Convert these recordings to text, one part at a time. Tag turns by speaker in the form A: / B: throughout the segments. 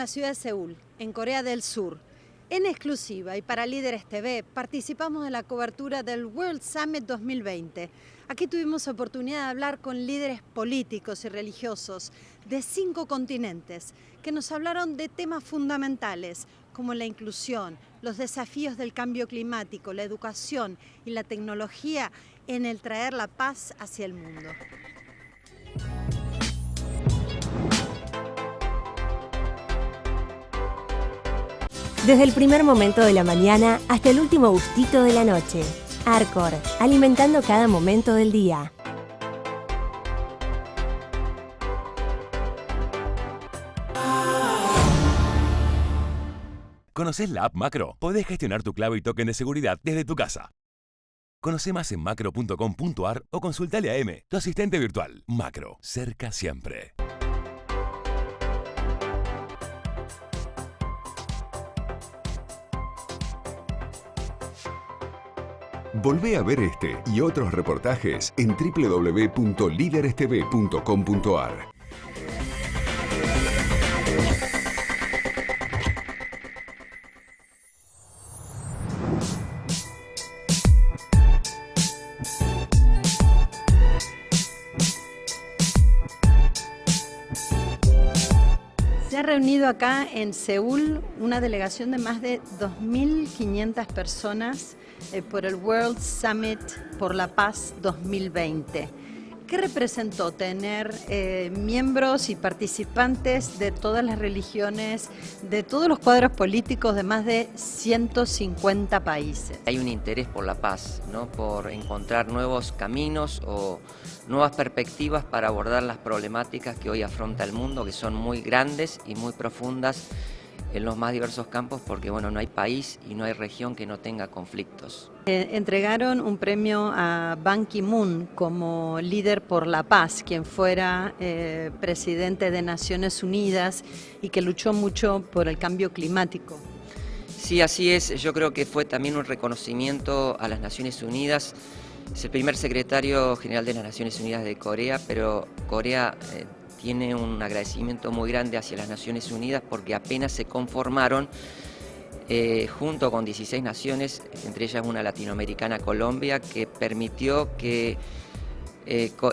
A: la ciudad de Seúl, en Corea del Sur. En exclusiva y para Líderes TV participamos en la cobertura del World Summit 2020. Aquí tuvimos oportunidad de hablar con líderes políticos y religiosos de 5 continentes que nos hablaron de temas fundamentales como la inclusión, los desafíos del cambio climático, la educación y la tecnología en el traer la paz hacia el mundo.
B: Desde el primer momento de la mañana hasta el último gustito de la noche. Arcor, alimentando cada momento del día.
C: ¿Conocés la app Macro? Podés gestionar tu clave y token de seguridad desde tu casa. Conoce más en macro.com.ar o consultale a M, tu asistente virtual. Macro, cerca siempre.
D: Volvé a ver este y otros reportajes en www.liderestv.com.ar.
A: Se ha reunido acá en Seúl una delegación de más de 2.500 personas por el World Summit por la Paz 2020. ¿Qué representó tener miembros y participantes de todas las religiones, de todos los cuadros políticos de más de 150 países?
E: Hay un interés por la paz, ¿no? Por encontrar nuevos caminos o nuevas perspectivas para abordar las problemáticas que hoy afronta el mundo, que son muy grandes y muy profundas en los más diversos campos, porque bueno, no hay país y no hay región que no tenga conflictos.
A: Entregaron un premio a Ban Ki-moon como líder por la paz, quien fuera presidente de Naciones Unidas y que luchó mucho por el cambio climático.
E: Sí, así es. Yo creo que fue también un reconocimiento a las Naciones Unidas. Es el primer secretario general de las Naciones Unidas de Corea, pero Corea tiene un agradecimiento muy grande hacia las Naciones Unidas porque apenas se conformaron junto con 16 naciones, entre ellas una latinoamericana, Colombia, que permitió que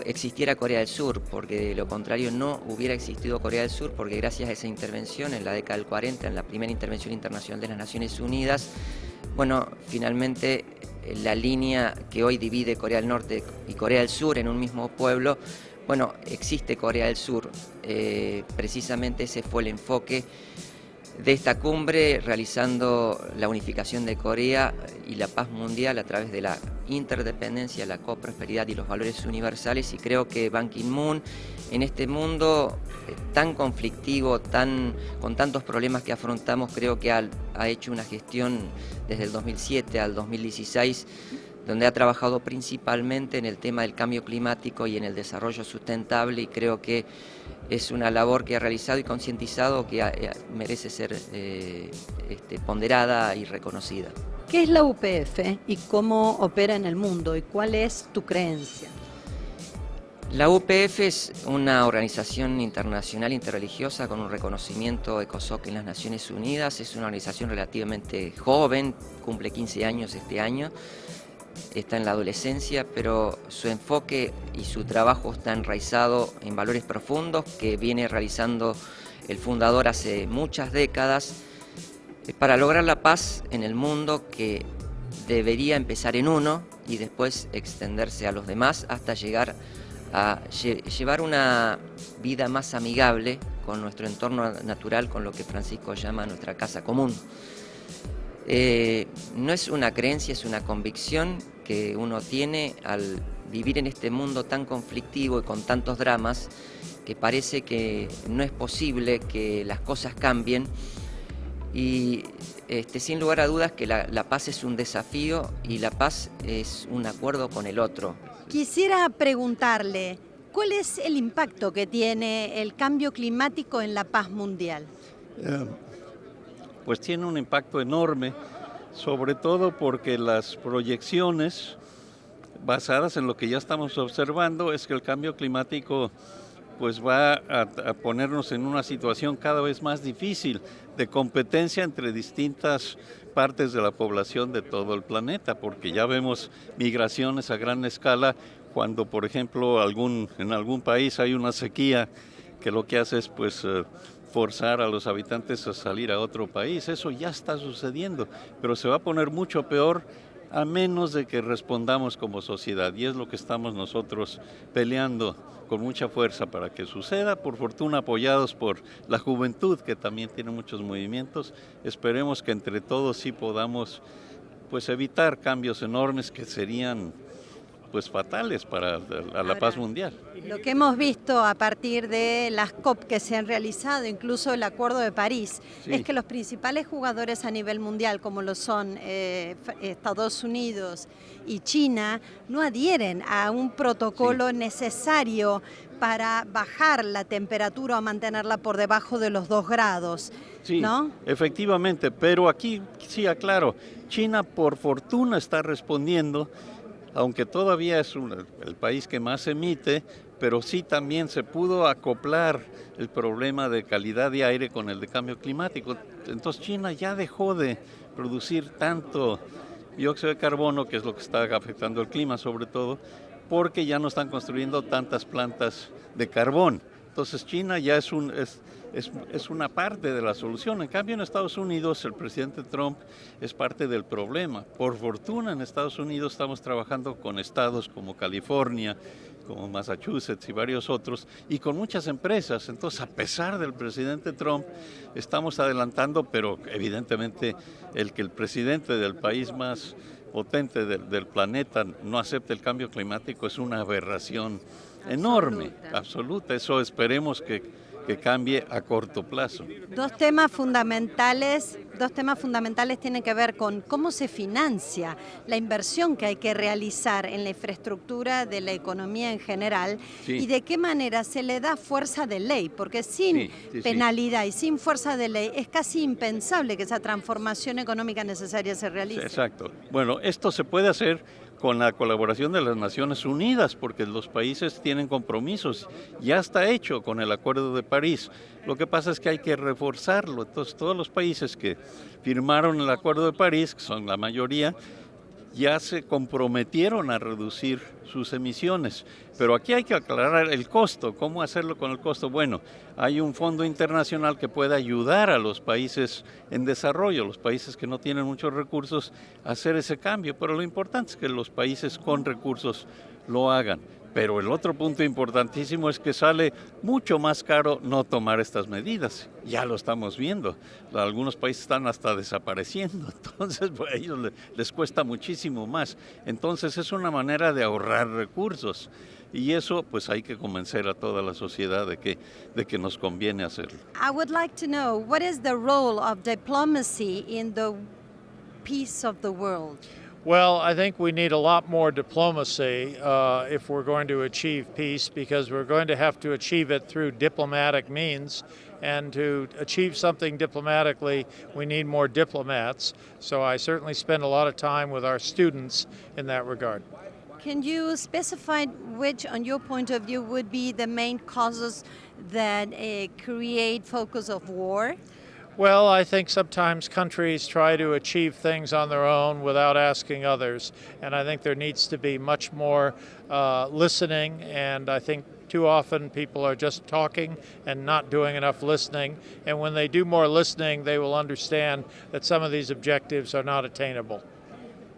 E: existiera Corea del Sur, porque de lo contrario no hubiera existido Corea del Sur, porque gracias a esa intervención en la década del 40, en la primera intervención internacional de las Naciones Unidas, bueno, finalmente la línea que hoy divide Corea del Norte y Corea del Sur en un mismo pueblo, bueno, existe Corea del Sur. Precisamente ese fue el enfoque de esta cumbre, realizando la unificación de Corea y la paz mundial a través de la interdependencia, la coprosperidad y los valores universales. Y creo que Ban Ki-moon, en este mundo tan conflictivo, con tantos problemas que afrontamos, creo que ha hecho una gestión desde el 2007 al 2016, donde ha trabajado principalmente en el tema del cambio climático y en el desarrollo sustentable, y creo que es una labor que ha realizado y concientizado que merece ser ponderada y reconocida.
A: ¿Qué es la UPF y cómo opera en el mundo y cuál es tu creencia?
E: La UPF es una organización internacional interreligiosa con un reconocimiento ECOSOC en las Naciones Unidas. Es una organización relativamente joven, cumple 15 años este año. Está en la adolescencia, pero su enfoque y su trabajo está enraizado en valores profundos que viene realizando el fundador hace muchas décadas para lograr la paz en el mundo, que debería empezar en uno y después extenderse a los demás hasta llegar a llevar una vida más amigable con nuestro entorno natural, con lo que Francisco llama nuestra casa común. No es una creencia, es una convicción que uno tiene al vivir en este mundo tan conflictivo y con tantos dramas, que parece que no es posible que las cosas cambien, y sin lugar a dudas que la paz es un desafío y la paz es un acuerdo con el otro.
A: Quisiera preguntarle, ¿cuál es el impacto que tiene el cambio climático en la paz mundial?
F: Pues tiene un impacto enorme, sobre todo porque las proyecciones basadas en lo que ya estamos observando es que el cambio climático pues va a ponernos en una situación cada vez más difícil de competencia entre distintas partes de la población de todo el planeta, porque ya vemos migraciones a gran escala cuando, por ejemplo, en algún país hay una sequía que lo que hace es pues forzar a los habitantes a salir a otro país. Eso ya está sucediendo, pero se va a poner mucho peor a menos de que respondamos como sociedad, y es lo que estamos nosotros peleando con mucha fuerza para que suceda, por fortuna apoyados por la juventud, que también tiene muchos movimientos. Esperemos que entre todos sí podamos pues evitar cambios enormes que serían pues fatales para la paz mundial.
A: Lo que hemos visto a partir de las COP que se han realizado, incluso el Acuerdo de París,
F: Sí.
A: es que los principales jugadores a nivel mundial, como lo son Estados Unidos y China, no adhieren a un protocolo necesario para bajar la temperatura o mantenerla por debajo de los 2 grados,
F: Sí,
A: ¿no?
F: efectivamente, pero aquí sí aclaro, China por fortuna está respondiendo, aunque todavía es el país que más emite, pero sí también se pudo acoplar el problema de calidad de aire con el de cambio climático. Entonces China ya dejó de producir tanto dióxido de carbono, que es lo que está afectando el clima sobre todo, porque ya no están construyendo tantas plantas de carbón. Entonces China ya es una parte de la solución. En cambio en Estados Unidos el presidente Trump es parte del problema. Por fortuna en Estados Unidos estamos trabajando con estados como California, como Massachusetts y varios otros, y con muchas empresas. Entonces, a pesar del presidente Trump, estamos adelantando, pero evidentemente el que el presidente del país más potente del planeta no acepte el cambio climático es una aberración enorme, absoluta. Eso esperemos que cambie a corto plazo.
A: Dos temas fundamentales tienen que ver con cómo se financia la inversión que hay que realizar en la infraestructura de la economía en general y de qué manera se le da fuerza de ley, porque sin penalidad y sin fuerza de ley es casi impensable que esa transformación económica necesaria se realice.
F: Exacto. Bueno, esto se puede hacer con la colaboración de las Naciones Unidas, porque los países tienen compromisos. Ya está hecho con el Acuerdo de París. Lo que pasa es que hay que reforzarlo. Entonces, todos los países que firmaron el Acuerdo de París, que son la mayoría, ya se comprometieron a reducir sus emisiones. Pero aquí hay que aclarar el costo. ¿Cómo hacerlo con el costo? Bueno, hay un fondo internacional que puede ayudar a los países en desarrollo, los países que no tienen muchos recursos, a hacer ese cambio. Pero lo importante es que los países con recursos lo hagan. Pero el otro punto importantísimo es que sale mucho más caro no tomar estas medidas. Ya lo estamos viendo. Algunos países están hasta desapareciendo. Entonces, pues, a ellos les cuesta muchísimo más. Entonces, es una manera de ahorrar recursos. Y eso, pues, hay que convencer a toda la sociedad de que nos conviene hacerlo.
A: I would like to know, what is the role of diplomacy in the peace of the world?
G: Well, I think we need a lot more diplomacy if we're going to achieve peace, because we're going to have to achieve it through diplomatic means. And to achieve something diplomatically, we need more diplomats. So I certainly spend a lot of time with our students in that regard.
A: Can you specify which, on your point of view, would be the main causes that create focus of war?
G: Well, I think sometimes countries try to achieve things on their own without asking others, and I think there needs to be much more listening, and I think too often people are just talking and not doing enough listening, and when they do more listening, they will understand that some of these objectives are not attainable.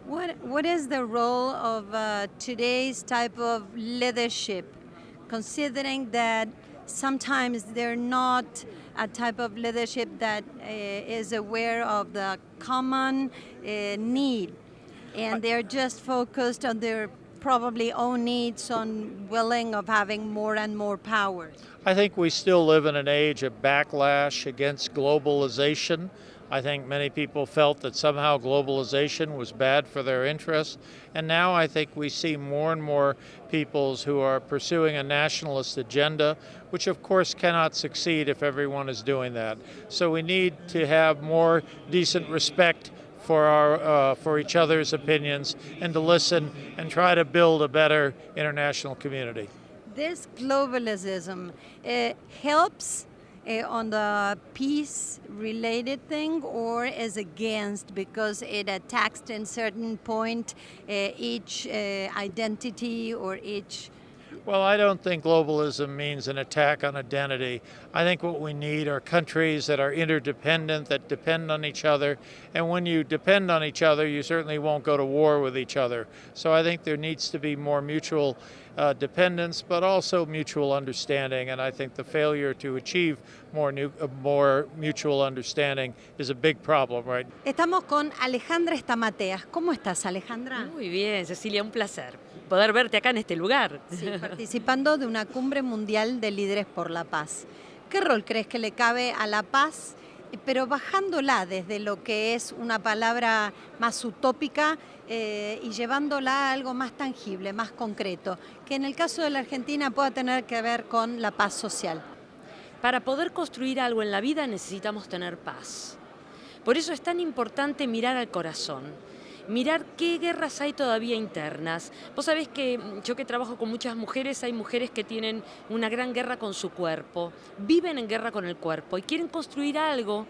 A: What is the role of today's type of leadership, considering that sometimes they're not a type of leadership that is aware of the common need, and they're just focused on their probably own needs, on willing of having more and more power?
G: I think we still live in an age of backlash against globalization. I think many people felt that somehow globalization was bad for their interests, and now I think we see more and more peoples who are pursuing a nationalist agenda, which of course cannot succeed if everyone is doing that. So we need to have more decent respect for each other's opinions, and to listen and try to build a better international community.
A: This globalism helps on the peace-related thing, or is against because it attacks in certain point each identity or each.
G: Well, I don't think globalism means an attack on identity. I think what we need are countries that are interdependent, that depend on each other. And when you depend on each other, you certainly won't go to war with each other. So I think there needs to be more mutual dependence, but also mutual understanding. And I think the failure to achieve more mutual understanding is a big problem, right?
A: Estamos con Alejandra Estamateas. ¿Cómo estás, Alejandra?
H: Muy bien, Cecilia, un placer poder verte acá en este lugar.
A: Sí, participando de una cumbre mundial de líderes por la paz. ¿Qué rol crees que le cabe a la paz, pero bajándola desde lo que es una palabra más utópica y llevándola a algo más tangible, más concreto, que en el caso de la Argentina pueda tener que ver con la paz social?
H: Para poder construir algo en la vida necesitamos tener paz. Por eso es tan importante mirar al corazón. Mirar qué guerras hay todavía internas. Vos sabés que yo que trabajo con muchas mujeres, hay mujeres que tienen una gran guerra con su cuerpo, viven en guerra con el cuerpo y quieren construir algo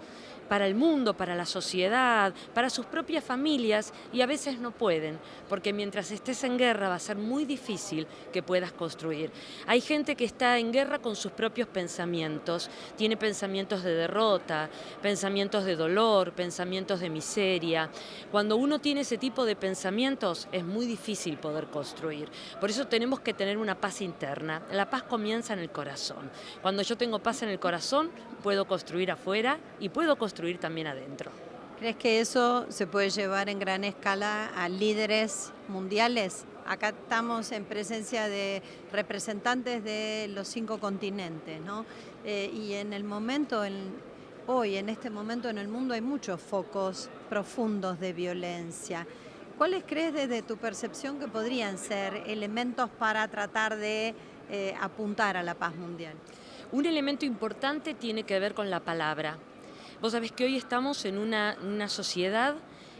H: para el mundo, para la sociedad, para sus propias familias y a veces no pueden, porque mientras estés en guerra va a ser muy difícil que puedas construir. Hay gente que está en guerra con sus propios pensamientos, tiene pensamientos de derrota, pensamientos de dolor, pensamientos de miseria. Cuando uno tiene ese tipo de pensamientos es muy difícil poder construir. Por eso tenemos que tener una paz interna. La paz comienza en el corazón. Cuando yo tengo paz en el corazón, puedo construir afuera y puedo construir también adentro.
A: ¿Crees que eso se puede llevar en gran escala a líderes mundiales? Acá estamos en presencia de representantes de los 5 continentes, ¿no? Y en el momento, hoy, en este momento en el mundo hay muchos focos profundos de violencia. ¿Cuáles crees desde tu percepción que podrían ser elementos para tratar de apuntar a la paz mundial?
H: Un elemento importante tiene que ver con la palabra. Vos sabés que hoy estamos en una sociedad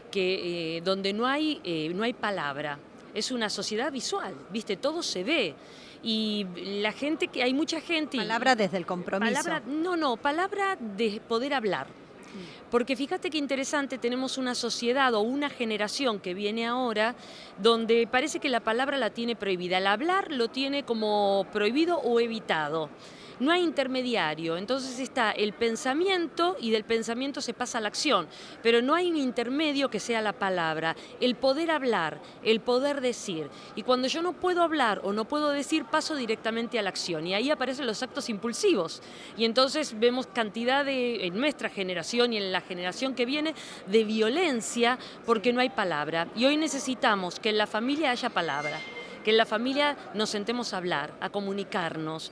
H: que, donde no hay palabra. Es una sociedad visual, ¿viste? Todo se ve. Y la gente, que hay mucha gente...
A: Palabra desde el compromiso.
H: Palabra de poder hablar. Porque fíjate qué interesante, tenemos una sociedad o una generación que viene ahora donde parece que la palabra la tiene prohibida. El hablar lo tiene como prohibido o evitado. No hay intermediario, entonces está el pensamiento y del pensamiento se pasa a la acción, pero no hay un intermedio que sea la palabra, el poder hablar, el poder decir. Y cuando yo no puedo hablar o no puedo decir, paso directamente a la acción y ahí aparecen los actos impulsivos. Y entonces vemos cantidad en nuestra generación y en la generación que viene de violencia porque no hay palabra. Y hoy necesitamos que en la familia haya palabra. Que en la familia nos sentemos a hablar, a comunicarnos.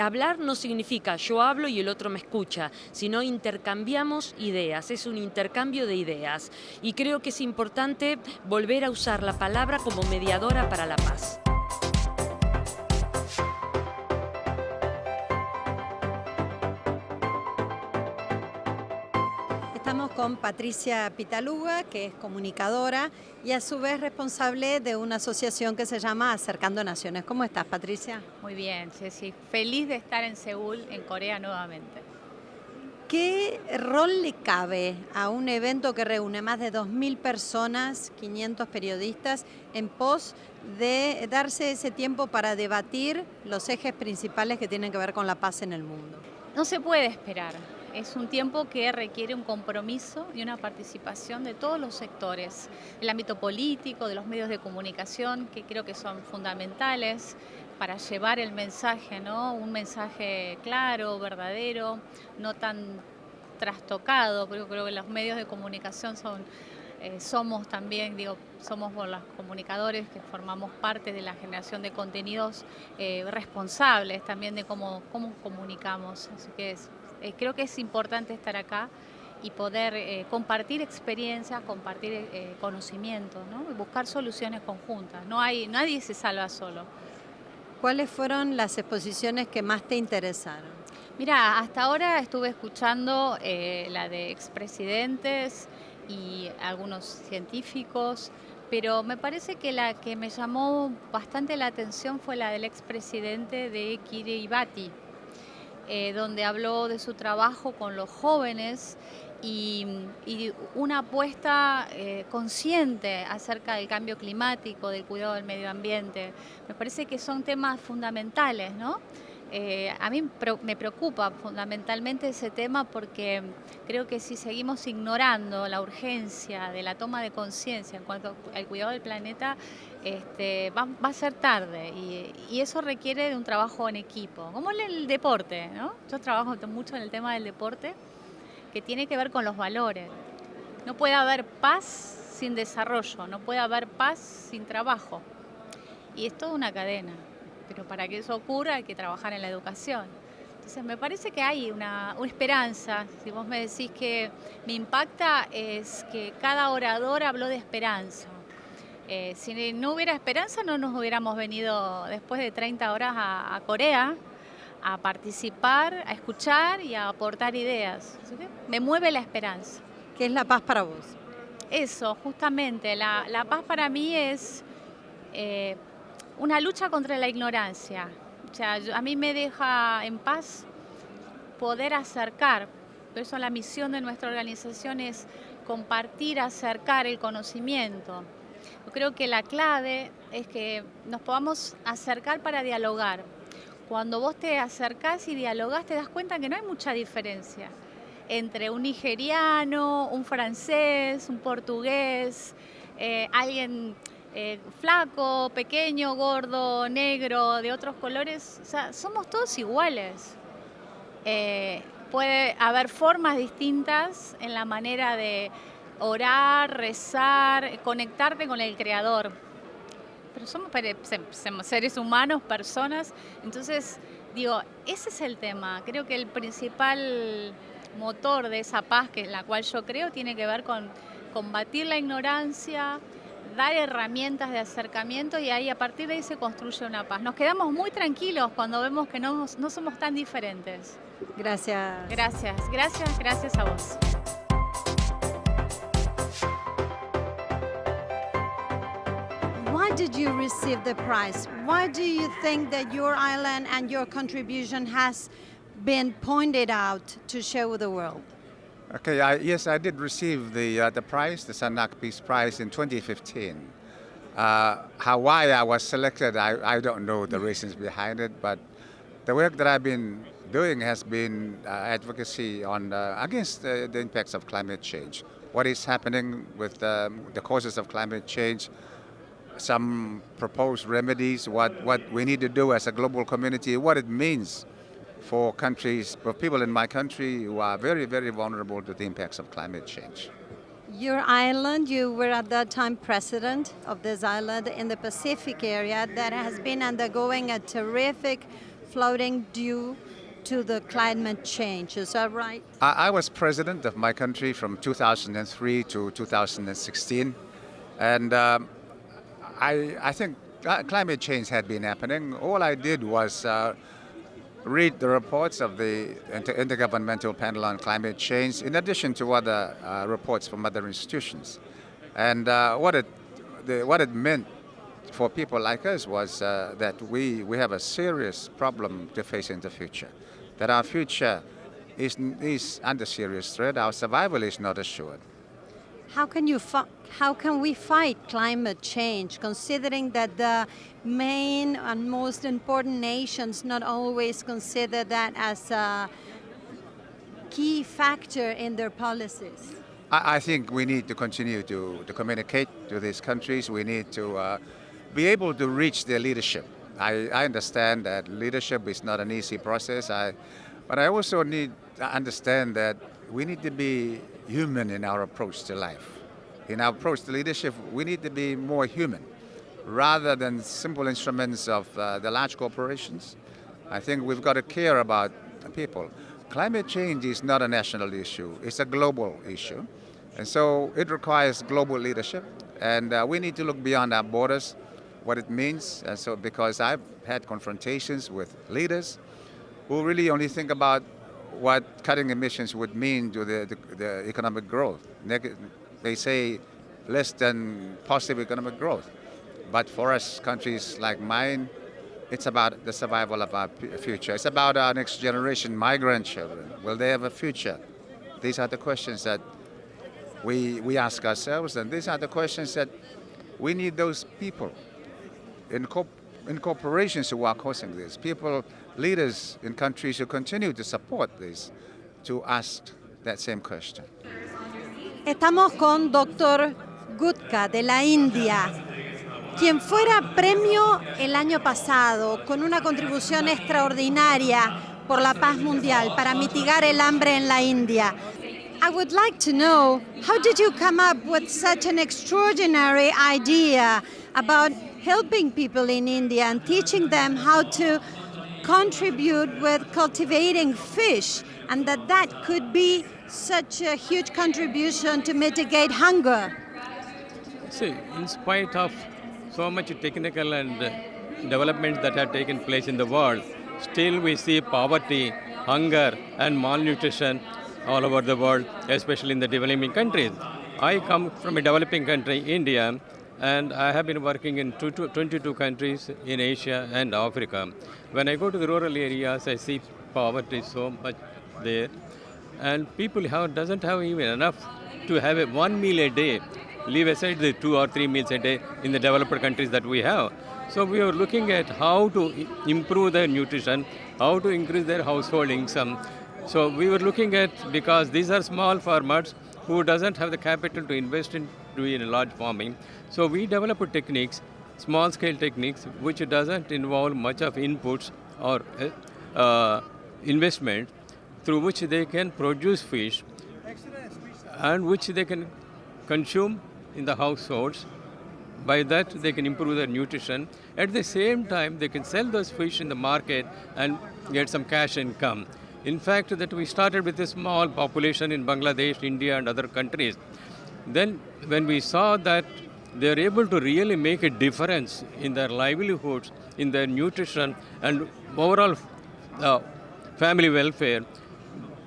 H: Hablar no significa yo hablo y el otro me escucha, sino intercambiamos ideas, es un intercambio de ideas. Y creo que es importante volver a usar la palabra como mediadora para la paz.
A: Estamos con Patricia Pitaluga, que es comunicadora y a su vez responsable de una asociación que se llama Acercando Naciones. ¿Cómo estás, Patricia?
I: Muy bien, Ceci. Feliz de estar en Seúl, en Corea nuevamente.
A: ¿Qué rol le cabe a un evento que reúne más de 2.000 personas, 500 periodistas, en pos de darse ese tiempo para debatir los ejes principales que tienen que ver con la paz en el mundo?
I: No se puede esperar. Es un tiempo que requiere un compromiso y una participación de todos los sectores, del ámbito político, de los medios de comunicación, que creo que son fundamentales para llevar el mensaje, ¿no? Un mensaje claro, verdadero, no tan trastocado, porque creo que los medios de comunicación somos también, somos los comunicadores que formamos parte de la generación de contenidos responsables también de cómo comunicamos. Así que creo que es importante estar acá y poder compartir experiencias, compartir conocimientos, ¿no? Y buscar soluciones conjuntas. Nadie se salva solo.
A: ¿Cuáles fueron las exposiciones que más te interesaron?
I: Mira, hasta ahora estuve escuchando la de expresidentes y algunos científicos, pero me parece que la que me llamó bastante la atención fue la del expresidente de Kiribati, donde habló de su trabajo con los jóvenes y una apuesta consciente acerca del cambio climático, del cuidado del medio ambiente. Me parece que son temas fundamentales, ¿no? A mí me preocupa fundamentalmente ese tema porque creo que si seguimos ignorando la urgencia de la toma de conciencia en cuanto al cuidado del planeta, va a ser tarde y eso requiere de un trabajo en equipo, como en el deporte, ¿no? Yo trabajo mucho en el tema del deporte, que tiene que ver con los valores. No puede haber paz sin desarrollo, no puede haber paz sin trabajo. Y es toda una cadena. Pero para que eso ocurra hay que trabajar en la educación. Entonces me parece que hay una esperanza. Si vos me decís que me impacta es que cada orador habló de esperanza. Si no hubiera esperanza no nos hubiéramos venido después de 30 horas a Corea a participar, a escuchar y a aportar ideas. ¿Sí? Me mueve la esperanza.
A: ¿Qué es la paz para vos?
I: Eso, justamente. La paz para mí es una lucha contra la ignorancia. O sea, a mí me deja en paz poder acercar. Por eso la misión de nuestra organización es compartir, acercar el conocimiento. Yo creo que la clave es que nos podamos acercar para dialogar. Cuando vos te acercás y dialogás, te das cuenta que no hay mucha diferencia entre un nigeriano, un francés, un portugués, alguien flaco, pequeño, gordo, negro, de otros colores. O sea, somos todos iguales. Puede haber formas distintas en la manera de orar, rezar, conectarte con el Creador. Pero somos seres humanos, personas. Entonces, digo, ese es el tema. Creo que el principal motor de esa paz, que es la cual yo creo, tiene que ver con combatir la ignorancia, dar herramientas de acercamiento y ahí a partir de ahí se construye una paz. Nos quedamos muy tranquilos cuando vemos que no somos tan diferentes.
A: Gracias.
I: Gracias a vos.
A: Why did you receive the prize? Why do you think that your island and your contribution has been pointed out to show the world?
J: Okay, yes, I did receive the prize, the Sanak Peace Prize in 2015. Why I was selected, I don't know the reasons behind it, but the work that I've been doing has been advocacy on against the impacts of climate change. What is happening with the causes of climate change, some proposed remedies, what we need to do as a global community, what it means for countries, for people in my country who are very, very vulnerable to the impacts of climate change.
A: Your island, you were at that time president of this island in the Pacific area that has been undergoing a terrific flooding due to the climate change. Is that right?
J: I was president of my country from 2003 to 2016, and I think climate change had been happening. All I did was read the reports of the Intergovernmental Panel on Climate Change, in addition to other reports from other institutions. And what it meant for people like us was that we have a serious problem to face in the future, that our future is under serious threat, our survival is not assured.
A: How can we fight climate change, considering that the main and most important nations not always consider that as a key factor in their policies?
J: I think we need to continue to communicate to these countries. We need to be able to reach their leadership. I understand that leadership is not an easy process, but I also need to understand that we need to be human in our approach to life. In our approach to leadership, we need to be more human rather than simple instruments of the large corporations. I think we've got to care about people. Climate change is not a national issue, it's a global issue. And so it requires global leadership, and we need to look beyond our borders, what it means. And so, because I've had confrontations with leaders who really only think about what cutting emissions would mean to the economic growth. They say less than positive economic growth. But for us, countries like mine, it's about the survival of our future. It's about our next generation, my grandchildren. Will they have a future? These are the questions that we ask ourselves, and these are the questions that we need those people in corporations who are causing this, people, leaders in countries who continue to support this, to ask that same question.
A: Estamos con Dr. Gutka de la India, quien fuera premio el año pasado con una contribución extraordinaria por la paz mundial para mitigar el hambre en la India. I would like to know, how did you come up with such an extraordinary idea about helping people in India and teaching them how to contribute with cultivating fish, and that could be such a huge contribution to mitigate hunger?
K: See, in spite of so much technical and developments that have taken place in the world, still we see poverty, hunger and malnutrition all over the world, especially in the developing countries. I come from a developing country, India, and I have been working in 22 countries in Asia and Africa. When I go to the rural areas, I see poverty so much there, and people doesn't have even enough to have one meal a day. Leave aside the 2 or 3 meals a day in the developed countries that we have. So we are looking at how to improve their nutrition, how to increase their household income. So we were looking at, because these are small farmers who doesn't have the capital to invest in doing large farming. So we developed techniques, small scale techniques, which doesn't involve much of inputs or investment, through which they can produce fish and which they can consume in the households. By that they can improve their nutrition. At the same time, they can sell those fish in the market and get some cash income. In fact, that we started with a small population in Bangladesh, India and other countries. Then when we saw that they are able to really make a difference in their livelihoods, in their nutrition and overall family welfare,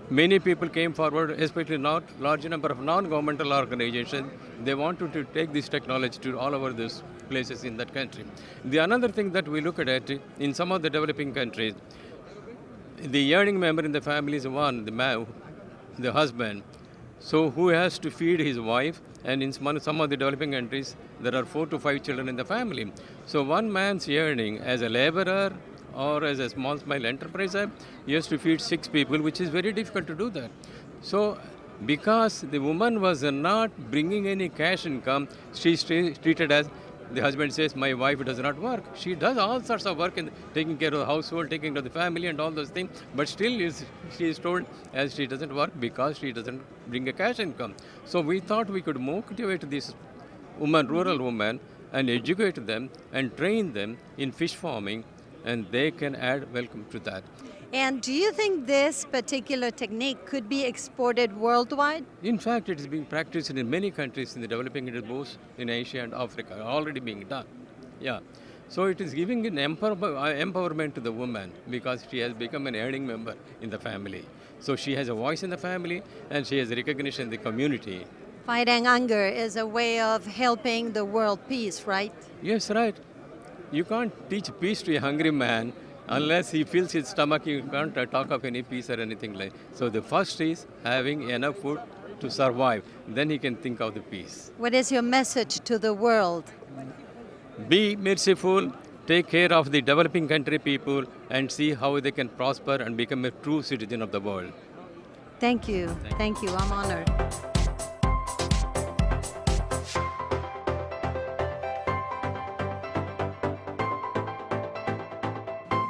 K: many people came forward, especially not large number of non-governmental organizations. They wanted to take this technology to all over these places in that country. The another thing that we look at in some of the developing countries, the earning member in the family is one, the man, the husband. So who has to feed his wife, and in some of the developing countries, there are 4 to 5 children in the family. So one man's earning as a laborer or as a small enterpriser, he has to feed 6 people, which is very difficult to do that. So because the woman was not bringing any cash income, she is treated as, the husband says, my wife does not work. She does all sorts of work in taking care of the household, taking care of the family and all those things, but still she is told as she doesn't work because she doesn't bring a cash income. So we thought we could motivate this woman, rural woman, and educate them and train them in fish farming, and they can add welcome to that.
A: And do you think this particular technique could be exported worldwide?
K: In fact, it is being practiced in many countries in the developing countries, both in Asia and Africa, already being done. Yeah. So it is giving an empowerment to the woman because she has become an earning member in the family. So she has a voice in the family and she has recognition in the community.
A: Fighting hunger is a way of helping the world peace, right?
K: Yes, right. You can't teach peace to a hungry man unless he fills his stomach. You can't talk of any peace or anything like. So the first is having enough food to survive. Then he can think of the peace.
A: What is your message to the world?
K: Be merciful, take care of the developing country people, and see how they can prosper and become a true citizen of the world.
A: Thank you. Thank you. I'm honored.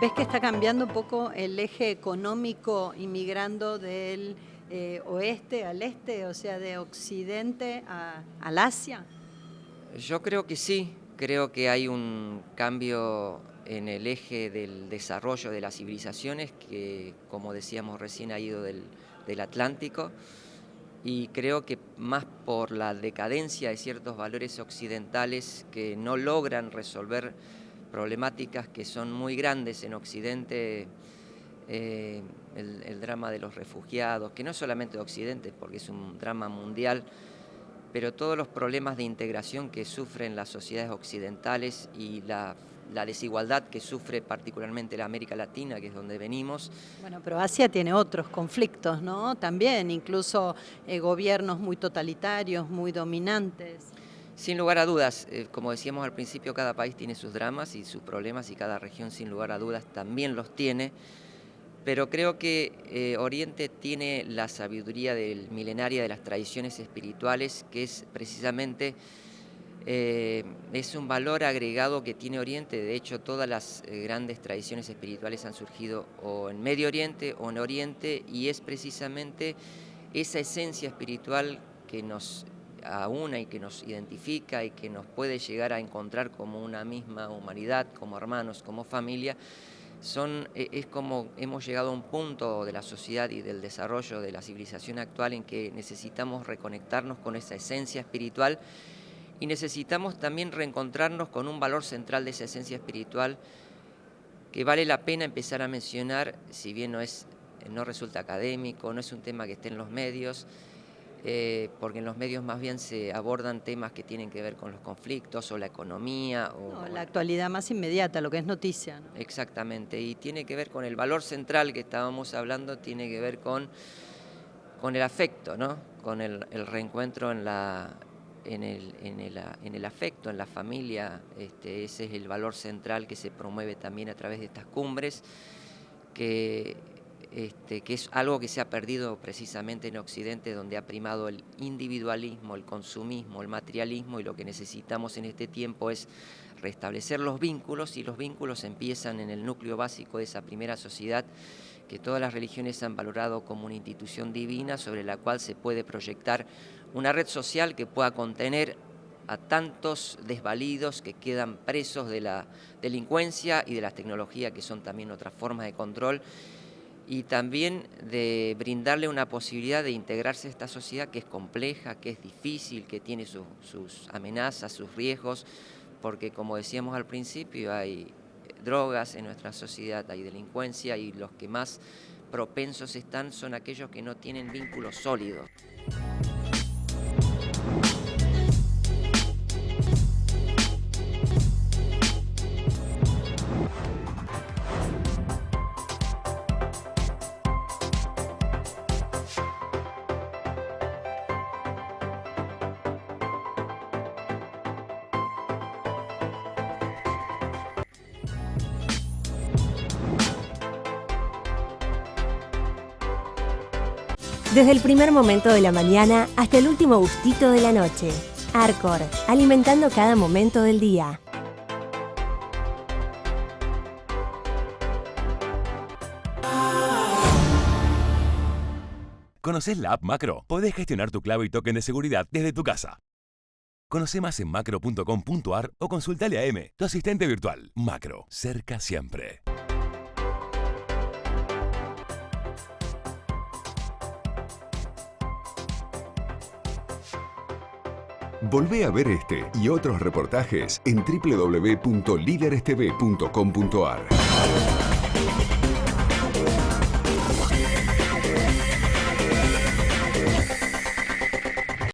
A: ¿Ves que está cambiando un poco el eje económico inmigrando del oeste al este, o sea, de occidente al Asia?
E: Yo creo que sí, creo que hay un cambio en el eje del desarrollo de las civilizaciones que, como decíamos recién, ha ido del Atlántico, y creo que más por la decadencia de ciertos valores occidentales que no logran resolver problemáticas que son muy grandes en Occidente, el drama de los refugiados, que no solamente de Occidente, porque es un drama mundial, pero todos los problemas de integración que sufren las sociedades occidentales y la desigualdad que sufre particularmente la América Latina, que es donde venimos.
A: Bueno, pero Asia tiene otros conflictos, ¿no? También, incluso gobiernos muy totalitarios, muy dominantes.
E: Sin lugar a dudas, como decíamos al principio, cada país tiene sus dramas y sus problemas y cada región sin lugar a dudas también los tiene, pero creo que Oriente tiene la sabiduría milenaria de las tradiciones espirituales, que es precisamente es un valor agregado que tiene Oriente. De hecho, todas las grandes tradiciones espirituales han surgido o en Medio Oriente o en Oriente, y es precisamente esa esencia espiritual que nos aúna y que nos identifica y que nos puede llegar a encontrar como una misma humanidad, como hermanos, como familia. Es como hemos llegado a un punto de la sociedad y del desarrollo de la civilización actual en que necesitamos reconectarnos con esa esencia espiritual y necesitamos también reencontrarnos con un valor central de esa esencia espiritual que vale la pena empezar a mencionar, si bien no resulta académico, no es un tema que esté en los medios, porque en los medios más bien se abordan temas que tienen que ver con los conflictos o la economía.
A: La actualidad más inmediata, lo que es noticia, ¿no?
E: Exactamente, y tiene que ver con el valor central que estábamos hablando, tiene que ver con el afecto, ¿no? Con el reencuentro en el afecto, en la familia. Ese es el valor central que se promueve también a través de estas cumbres, que es algo que se ha perdido precisamente en Occidente, donde ha primado el individualismo, el consumismo, el materialismo, y lo que necesitamos en este tiempo es restablecer los vínculos, y los vínculos empiezan en el núcleo básico de esa primera sociedad que todas las religiones han valorado como una institución divina sobre la cual se puede proyectar una red social que pueda contener a tantos desvalidos que quedan presos de la delincuencia y de las tecnologías, que son también otras formas de control, y también de brindarle una posibilidad de integrarse a esta sociedad que es compleja, que es difícil, que tiene sus amenazas, sus riesgos, porque como decíamos al principio, hay drogas en nuestra sociedad, hay delincuencia, y los que más propensos están son aquellos que no tienen vínculos sólidos.
B: Desde el primer momento de la mañana hasta el último gustito de la noche. Arcor, alimentando cada momento del día.
C: ¿Conocés la app Macro? Podés gestionar tu clave y token de seguridad desde tu casa. Conoce más en macro.com.ar o consultale a M, tu asistente virtual. Macro, cerca siempre.
D: Volvé a ver este y otros reportajes en www.liderstv.com.ar.